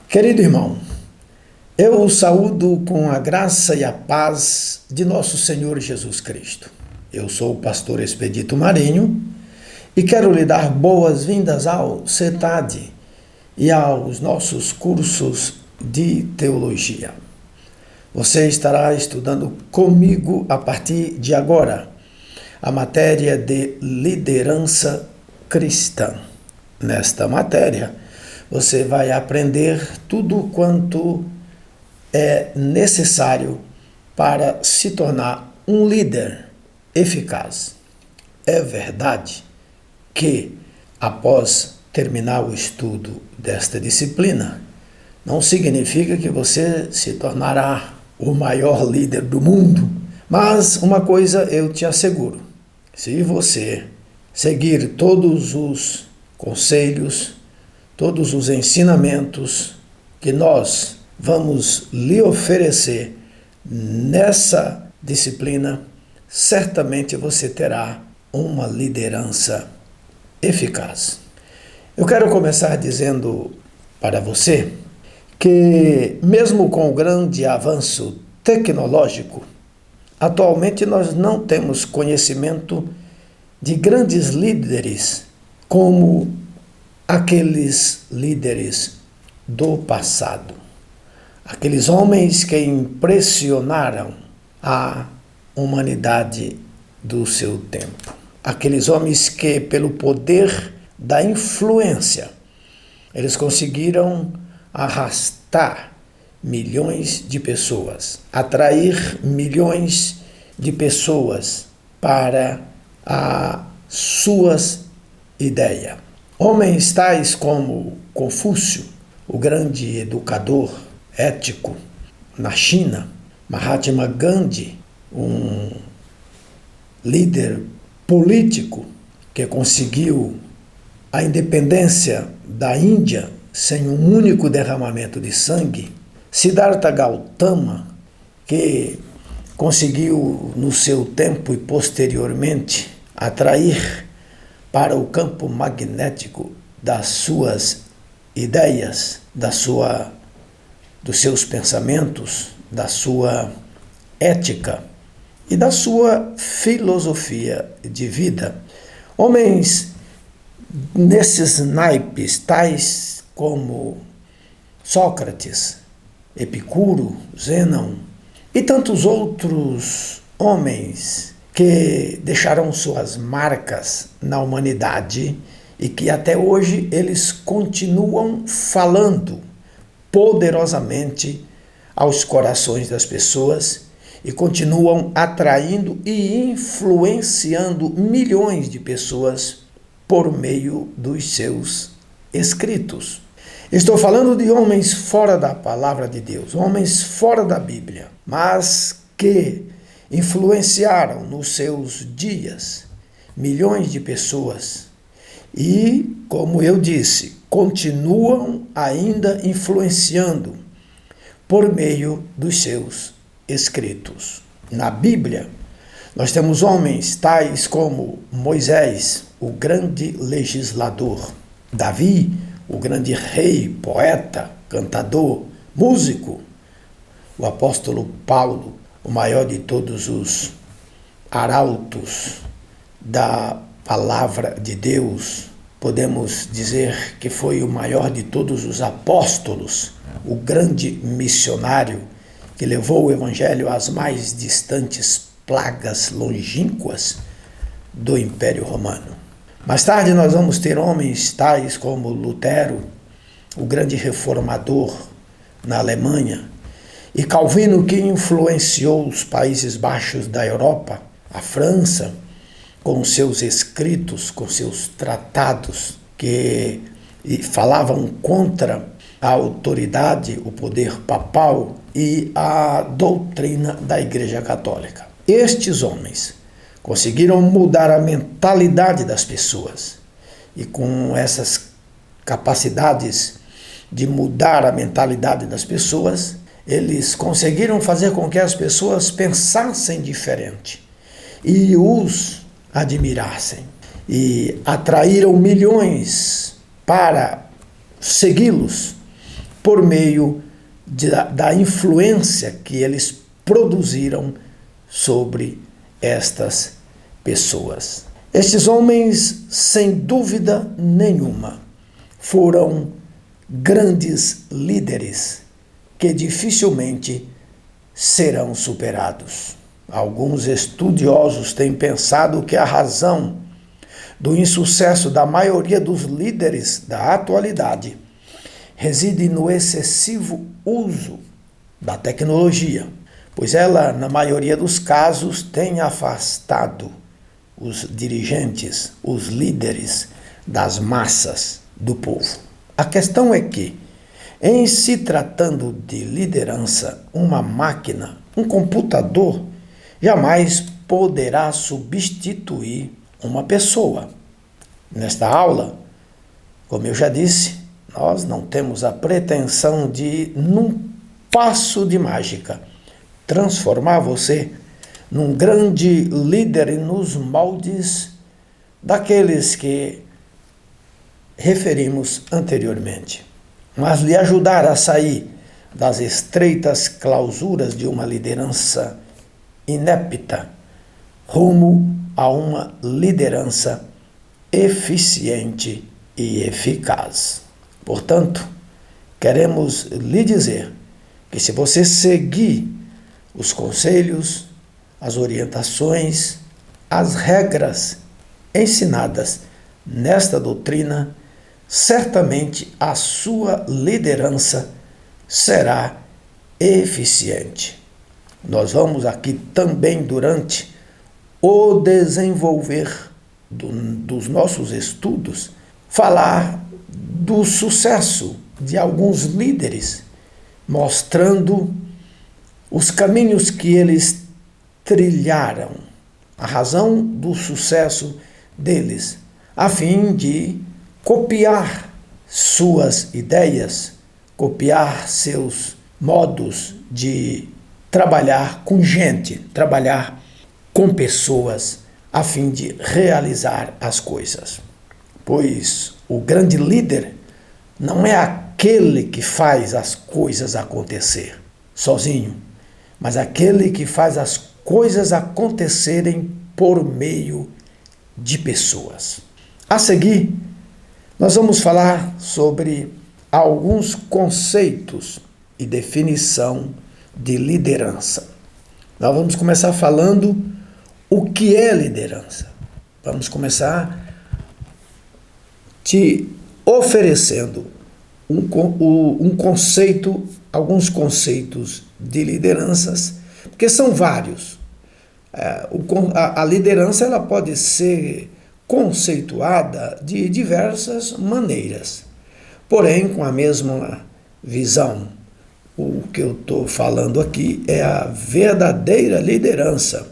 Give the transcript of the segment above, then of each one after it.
Querido irmão, eu o saúdo com a graça e a paz de nosso Senhor Jesus Cristo. Eu sou o pastor Expedito Marinho e quero lhe dar boas-vindas ao CETAD e aos nossos cursos de teologia. Você estará estudando comigo a partir de agora a matéria de liderança cristã. Nesta matéria, você vai aprender tudo quanto é necessário para se tornar um líder eficaz. É verdade que, após terminar o estudo desta disciplina, não significa que você se tornará o maior líder do mundo. Mas uma coisa eu te asseguro: se você seguir todos os conselhos, todos os ensinamentos que nós vamos lhe oferecer nessa disciplina, certamente você terá uma liderança eficaz. Eu quero começar dizendo para você que, mesmo com o grande avanço tecnológico, atualmente nós não temos conhecimento de grandes líderes como aqueles líderes do passado. Aqueles homens que impressionaram a humanidade do seu tempo. Aqueles homens que, pelo poder da influência, eles conseguiram arrastar milhões de pessoas, atrair milhões de pessoas para as suas ideias. Homens tais como Confúcio, o grande educador ético na China, Mahatma Gandhi, um líder político que conseguiu a independência da Índia sem um único derramamento de sangue, Siddhartha Gautama, que conseguiu no seu tempo e posteriormente atrair para o campo magnético das suas ideias, dos seus pensamentos, da sua ética e da sua filosofia de vida. Homens nesses naipes, tais como Sócrates, Epicuro, Zênon e tantos outros homens que deixaram suas marcas na humanidade e que até hoje eles continuam falando poderosamente aos corações das pessoas e continuam atraindo e influenciando milhões de pessoas por meio dos seus escritos. Estou falando de homens fora da palavra de Deus, homens fora da Bíblia, mas que influenciaram nos seus dias milhões de pessoas e, como eu disse, continuam ainda influenciando por meio dos seus escritos. Na Bíblia, nós temos homens tais como Moisés, o grande legislador, Davi, o grande rei, poeta, cantador, músico, o apóstolo Paulo, o maior de todos os arautos da palavra de Deus. Podemos dizer que foi o maior de todos os apóstolos, o grande missionário que levou o evangelho às mais distantes plagas longínquas do Império Romano. Mais tarde nós vamos ter homens tais como Lutero, o grande reformador na Alemanha, e Calvino, que influenciou os Países Baixos da Europa, a França, com seus escritos, com seus tratados, que falavam contra a autoridade, o poder papal e a doutrina da Igreja Católica. Estes homens conseguiram mudar a mentalidade das pessoas. E com essas capacidades de mudar a mentalidade das pessoas, eles conseguiram fazer com que as pessoas pensassem diferente e os admirassem. E atraíram milhões para segui-los por meio da influência que eles produziram sobre estas pessoas. Estes homens, sem dúvida nenhuma, foram grandes líderes que dificilmente serão superados. Alguns estudiosos têm pensado que a razão do insucesso da maioria dos líderes da atualidade reside no excessivo uso da tecnologia, pois ela, na maioria dos casos, tem afastado os dirigentes, os líderes das massas do povo. A questão é que, em se tratando de liderança, uma máquina, um computador, jamais poderá substituir uma pessoa. Nesta aula, como eu já disse, nós não temos a pretensão de, num passo de mágica, transformar você num grande líder nos moldes daqueles que referimos anteriormente, mas lhe ajudar a sair das estreitas clausuras de uma liderança inepta rumo a uma liderança eficiente e eficaz. Portanto, queremos lhe dizer que se você seguir os conselhos, as orientações, as regras ensinadas nesta doutrina, certamente a sua liderança será eficiente. Nós vamos aqui também, durante o desenvolver dos nossos estudos, falar do sucesso de alguns líderes, mostrando os caminhos que eles trilharam, a razão do sucesso deles, a fim de copiar suas ideias, copiar seus modos de trabalhar com gente, trabalhar com pessoas, a fim de realizar as coisas. Pois o grande líder não é aquele que faz as coisas acontecer sozinho, mas aquele que faz as coisas acontecerem por meio de pessoas. A seguir, nós vamos falar sobre alguns conceitos e definição de liderança. Nós vamos começar falando o que é liderança. Vamos começar te oferecendo um conceito, alguns conceitos de lideranças, porque são vários. A liderança ela pode ser conceituada de diversas maneiras, porém com a mesma visão. O que eu estou falando aqui é a verdadeira liderança,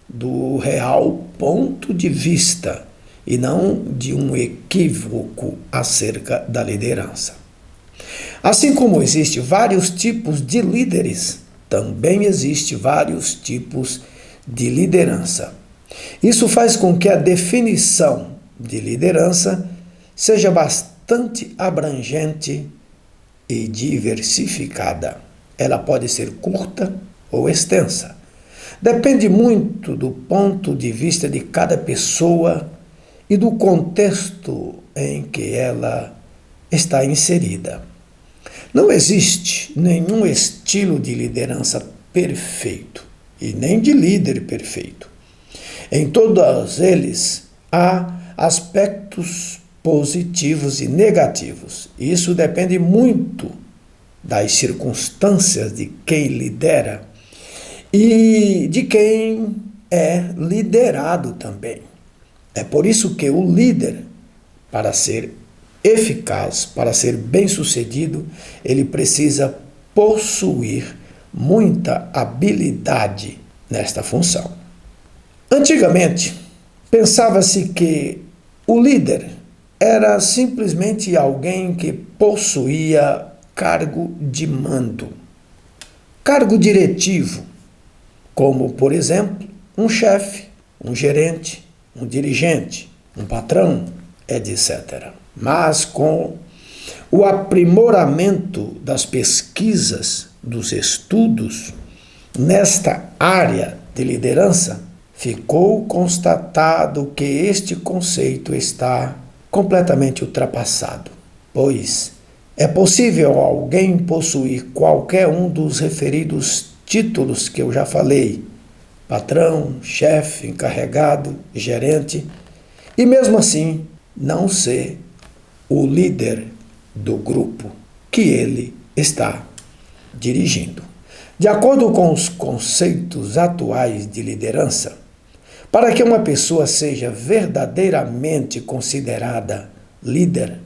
do real ponto de vista, e não de um equívoco acerca da liderança. Assim como existem vários tipos de líderes, também existem vários tipos de liderança. Isso faz com que a definição de liderança seja bastante abrangente e diversificada. Ela pode ser curta ou extensa. Depende muito do ponto de vista de cada pessoa e do contexto em que ela está inserida. Não existe nenhum estilo de liderança perfeito e nem de líder perfeito. Em todos eles há aspectos positivos e negativos. Isso depende muito das circunstâncias de quem lidera e de quem é liderado também. É por isso que o líder, para ser eficaz, para ser bem-sucedido, ele precisa possuir muita habilidade nesta função. Antigamente, pensava-se que o líder era simplesmente alguém que possuía cargo de mando, cargo diretivo, como, por exemplo, um chefe, um gerente, um dirigente, um patrão, etc. Mas com O aprimoramento das pesquisas, dos estudos nesta área de liderança, ficou constatado que este conceito está completamente ultrapassado, pois é possível alguém possuir qualquer um dos referidos títulos que eu já falei, patrão, chefe, encarregado, gerente, e mesmo assim não ser o líder do grupo que ele está dirigindo. De acordo com os conceitos atuais de liderança, para que uma pessoa seja verdadeiramente considerada líder,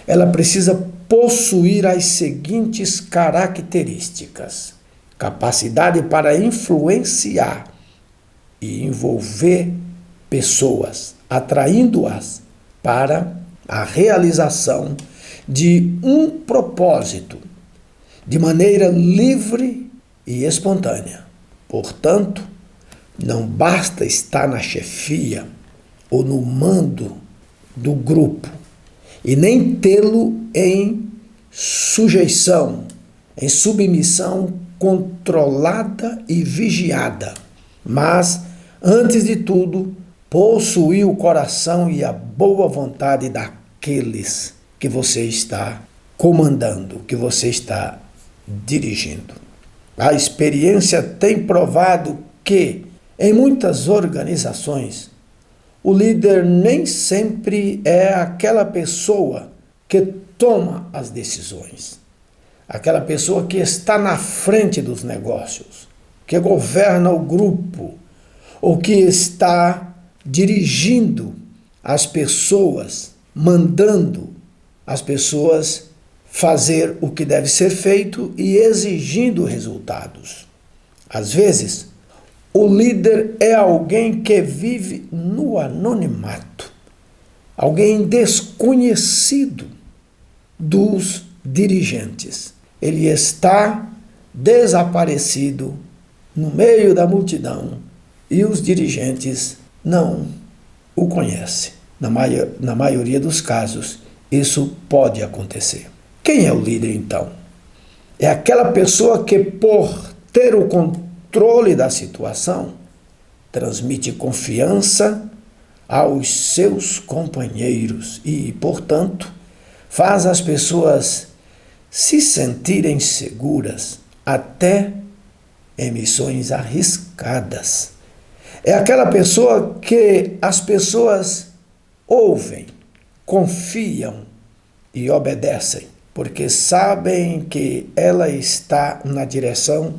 ela precisa possuir as seguintes características: capacidade para influenciar e envolver pessoas, atraindo-as para a realização de um propósito de maneira livre e espontânea. Portanto, não basta estar na chefia ou no mando do grupo e nem tê-lo em sujeição, em submissão controlada e vigiada, mas, antes de tudo, possuir o coração e a boa vontade daqueles que você está comandando, que você está dirigindo. A experiência tem provado que, em muitas organizações, o líder nem sempre é aquela pessoa que toma as decisões, aquela pessoa que está na frente dos negócios, que governa o grupo, ou que está dirigindo as pessoas, mandando as pessoas fazer o que deve ser feito e exigindo resultados. Às vezes, o líder é alguém que vive no anonimato, alguém desconhecido dos dirigentes. Ele está desaparecido no meio da multidão e os dirigentes não o conhecem. Na maioria dos casos, isso pode acontecer. Quem é o líder, então? É aquela pessoa que, por ter o controle da situação, transmite confiança aos seus companheiros e, portanto, faz as pessoas se sentirem seguras até em missões arriscadas. É aquela pessoa que as pessoas ouvem, confiam e obedecem, porque sabem que ela está na direção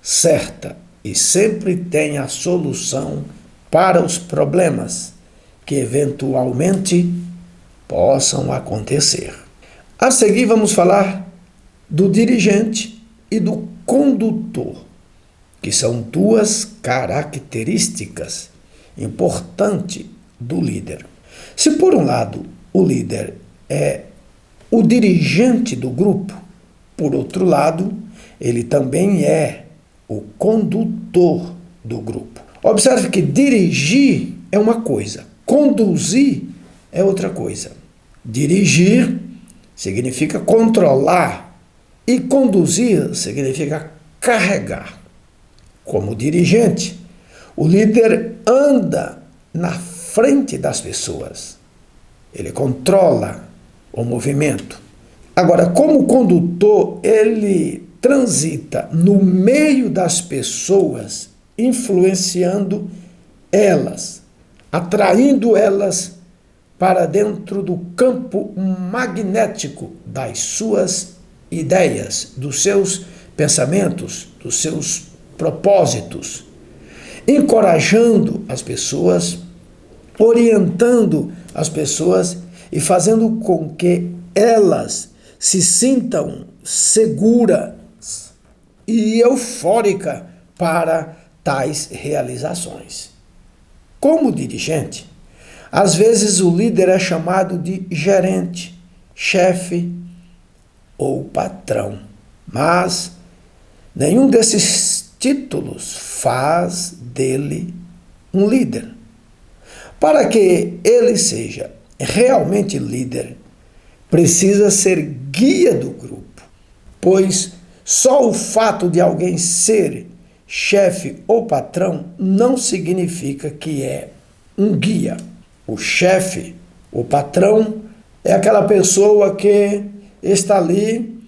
certa e sempre tem a solução para os problemas que eventualmente possam acontecer. A seguir vamos falar do dirigente e do condutor, que são duas características importantes do líder. Se por um lado o líder é o dirigente do grupo, por outro lado, ele também é o condutor do grupo. Observe que dirigir é uma coisa, conduzir é outra coisa. Dirigir significa controlar e conduzir significa carregar. Como dirigente, o líder anda na frente das pessoas. Ele controla o movimento. Agora, como condutor, ele transita no meio das pessoas, influenciando elas, atraindo elas para dentro do campo magnético das suas ideias, dos seus pensamentos, dos seus propósitos, encorajando as pessoas, orientando as pessoas e fazendo com que elas se sintam seguras e eufóricas para tais realizações. Como dirigente, às vezes o líder é chamado de gerente, chefe ou patrão, mas nenhum desses títulos faz dele um líder. Para que ele seja realmente líder, precisa ser guia do grupo, pois só o fato de alguém ser chefe ou patrão não significa que é um guia. O chefe, o patrão, é aquela pessoa que está ali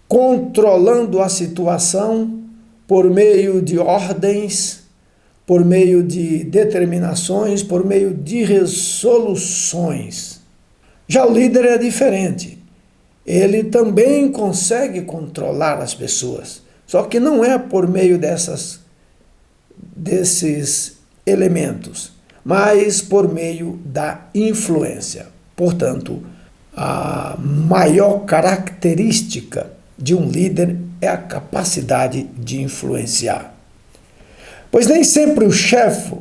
controlando a situação por meio de ordens, por meio de determinações, por meio de resoluções. Já o líder é diferente. Ele também consegue controlar as pessoas, só que não é por meio desses elementos, mas por meio da influência. Portanto, a maior característica de um líder é a capacidade de influenciar. Pois nem sempre o chefe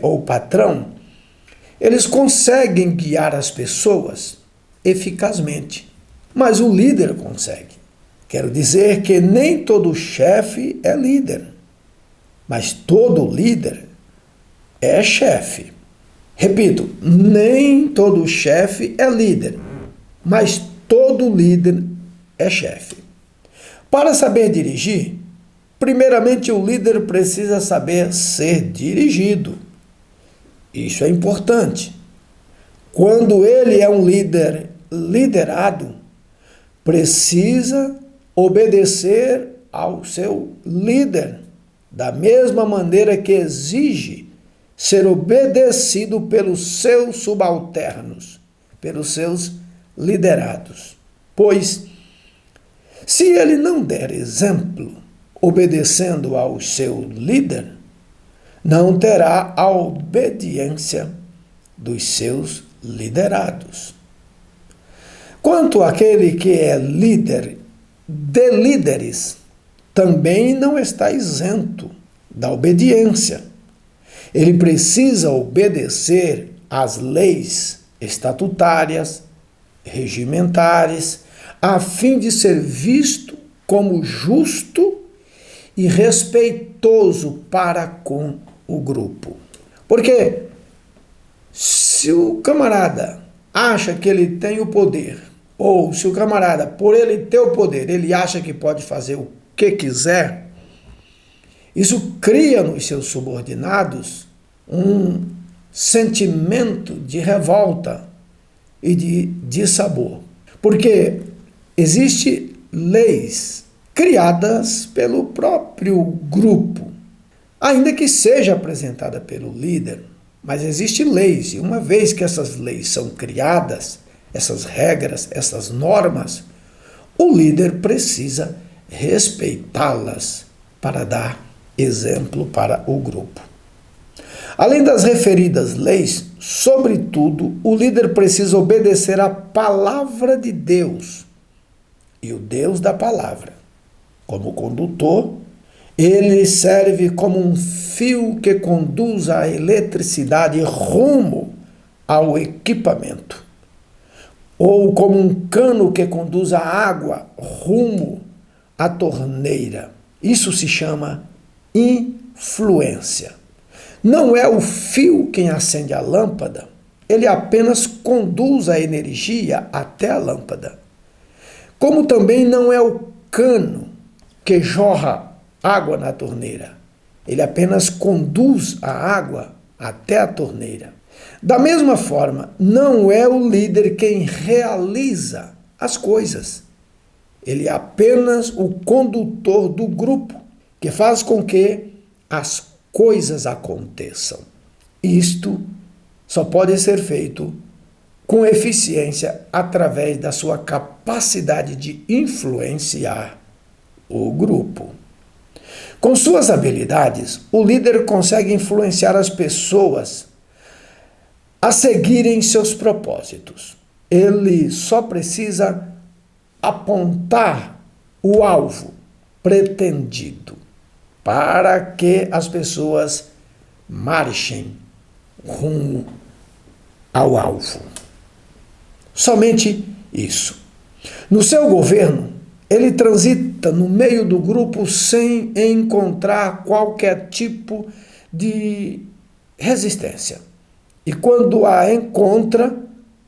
ou o patrão, eles conseguem guiar as pessoas eficazmente, mas o líder consegue. Quero dizer que nem todo chefe é líder, mas todo líder é chefe. Repito, nem todo chefe é líder, mas todo líder é chefe. Para saber dirigir, primeiramente o líder precisa saber ser dirigido. Isso é importante. Quando ele é um líder liderado, precisa obedecer ao seu líder, da mesma maneira que exige ser obedecido pelos seus subalternos, pelos seus liderados. Pois, se ele não der exemplo, obedecendo ao seu líder, não terá a obediência dos seus liderados. Quanto àquele que é líder de líderes, também não está isento da obediência. Ele precisa obedecer às leis estatutárias, regimentares, a fim de ser visto como justo e respeitoso para com o grupo. Porque se o camarada acha que ele tem o poder, ou se o camarada, por ele ter o poder, ele acha que pode fazer o que quiser, isso cria nos seus subordinados um sentimento de revolta e de dissabor. Porque existem leis criadas pelo próprio grupo, ainda que seja apresentada pelo líder, mas existem leis, e uma vez que essas leis são criadas, essas regras, essas normas, o líder precisa respeitá-las para dar exemplo para o grupo. Além das referidas leis, sobretudo, o líder precisa obedecer à palavra de Deus e o Deus da palavra. Como condutor, ele serve como um fio que conduz a eletricidade rumo ao equipamento, ou como um cano que conduz a água rumo à torneira. Isso se chama influência. Não é o fio quem acende a lâmpada, ele apenas conduz a energia até a lâmpada. Como também não é o cano que jorra água na torneira, ele apenas conduz a água até a torneira. Da mesma forma, não é o líder quem realiza as coisas, ele é apenas o condutor do grupo, que faz com que as coisas aconteçam. Isto só pode ser feito com eficiência através da sua capacidade de influenciar o grupo. Com suas habilidades, o líder consegue influenciar as pessoas a seguirem seus propósitos. Ele só precisa apontar o alvo pretendido para que as pessoas marchem rumo ao alvo. Somente isso. No seu governo, ele transita no meio do grupo sem encontrar qualquer tipo de resistência. E quando a encontra,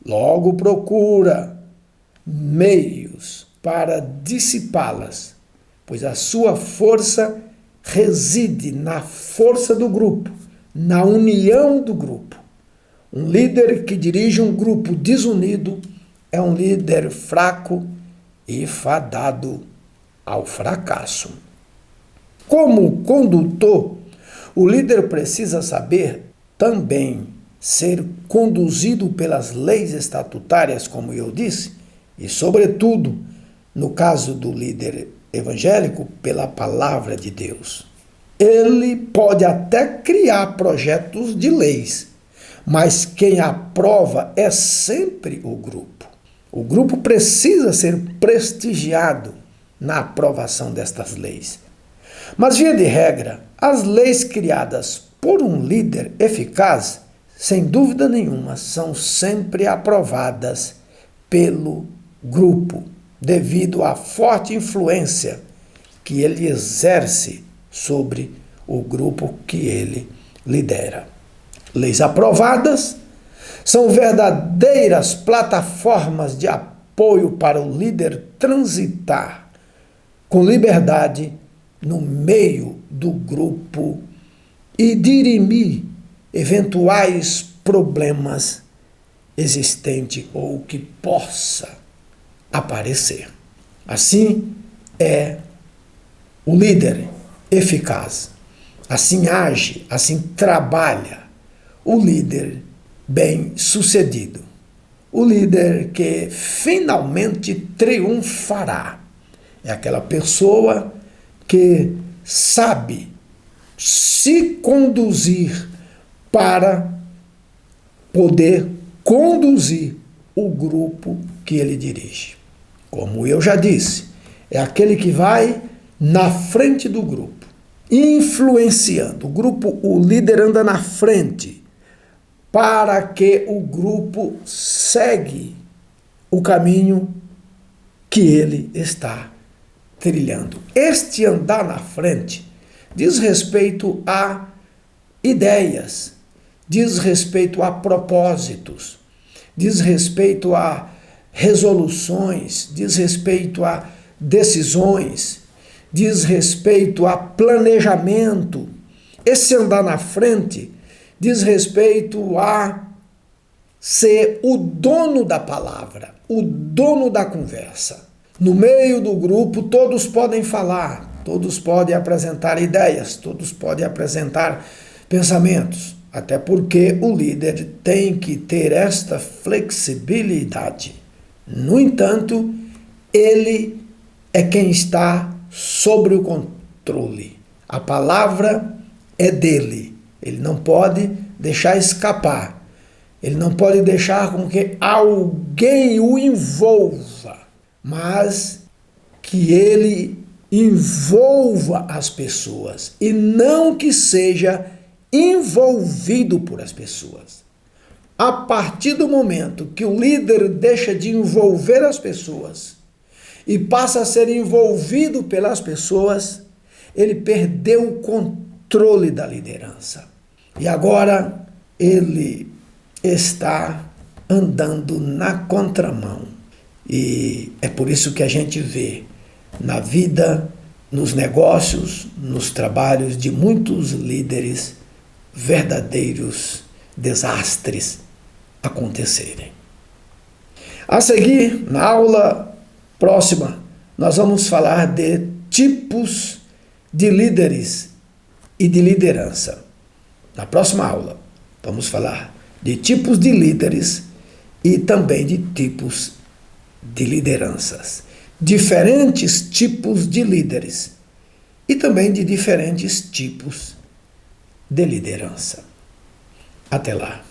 logo procura meios para dissipá-las, pois a sua força reside na força do grupo, na união do grupo. Um líder que dirige um grupo desunido é um líder fraco e fadado ao fracasso. Como condutor, o líder precisa saber também ser conduzido pelas leis estatutárias, como eu disse, e, sobretudo, no caso do líder evangélico, pela palavra de Deus. Ele pode até criar projetos de leis, mas quem aprova é sempre o grupo. O grupo precisa ser prestigiado na aprovação destas leis. Mas, via de regra, as leis criadas por um líder eficaz, sem dúvida nenhuma, são sempre aprovadas pelo grupo, devido à forte influência que ele exerce sobre o grupo que ele lidera. Leis aprovadas são verdadeiras plataformas de apoio para o líder transitar com liberdade no meio do grupo e dirimir eventuais problemas existentes ou que possa aparecer. Assim é o líder eficaz. Assim age, assim trabalha o líder bem-sucedido. O líder que finalmente triunfará. É aquela pessoa que sabe se conduzir para poder conduzir o grupo que ele dirige. Como eu já disse, é aquele que vai na frente do grupo, influenciando. O grupo, o líder anda na frente para que o grupo segue o caminho que ele está trilhando. Este andar na frente diz respeito a ideias, diz respeito a propósitos, diz respeito a resoluções, diz respeito a decisões, diz respeito a planejamento. Esse andar na frente diz respeito a ser o dono da palavra, o dono da conversa. No meio do grupo, todos podem falar, todos podem apresentar ideias, todos podem apresentar pensamentos, até porque o líder tem que ter esta flexibilidade. No entanto, ele é quem está sobre o controle. A palavra é dele. Ele não pode deixar escapar. Ele não pode deixar com que alguém o envolva, mas que ele envolva as pessoas e não que seja envolvido por as pessoas. A partir do momento que o líder deixa de envolver as pessoas e passa a ser envolvido pelas pessoas, ele perdeu o controle da liderança. E agora ele está andando na contramão. E é por isso que a gente vê na vida, nos negócios, nos trabalhos de muitos líderes, verdadeiros desastres acontecerem. A seguir, na aula próxima, nós vamos falar de tipos de líderes e de liderança. Na próxima aula, vamos falar de tipos de líderes e também de tipos de lideranças. Diferentes tipos de líderes e também de diferentes tipos de liderança. Até lá.